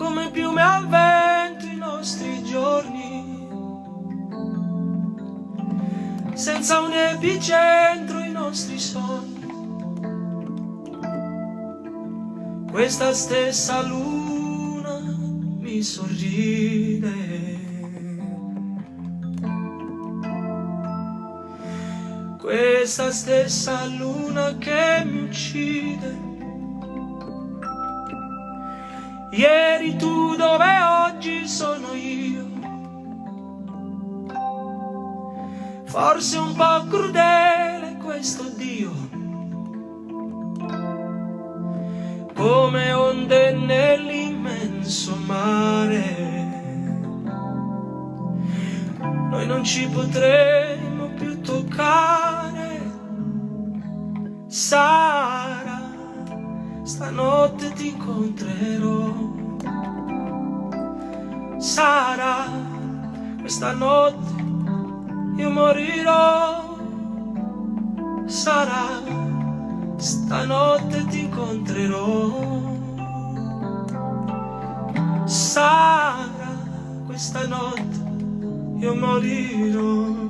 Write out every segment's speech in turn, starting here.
come piume al vento i nostri giorni, senza un epicentro i nostri sogni. Questa stessa luna mi sorride, questa stessa luna che mi uccide. Ieri tu dove, oggi sono io. Forse un po' crudele questo Dio, come onde nell'immenso mare. Noi non ci potremo più toccare. Sara, stanotte ti incontrerò. Sara, questa notte io morirò. Sara, stanotte ti incontrerò. Sara, questa notte io morirò.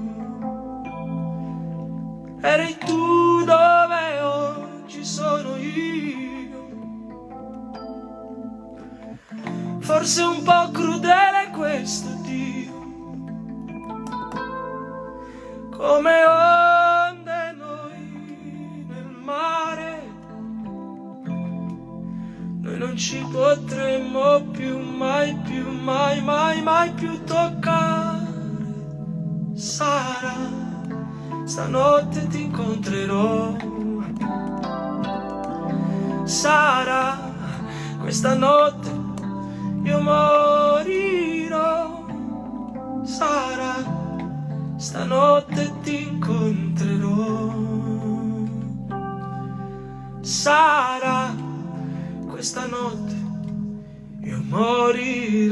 Eri tu dove oggi sono io. Forse un po' crudele questo Dio, come onde noi nel mare. Noi non ci potremo più mai più toccare. Sara, stanotte ti incontrerò. Sara, questa notte io morirò. Sara, stanotte ti incontrerò. Sara, questa notte io morirò.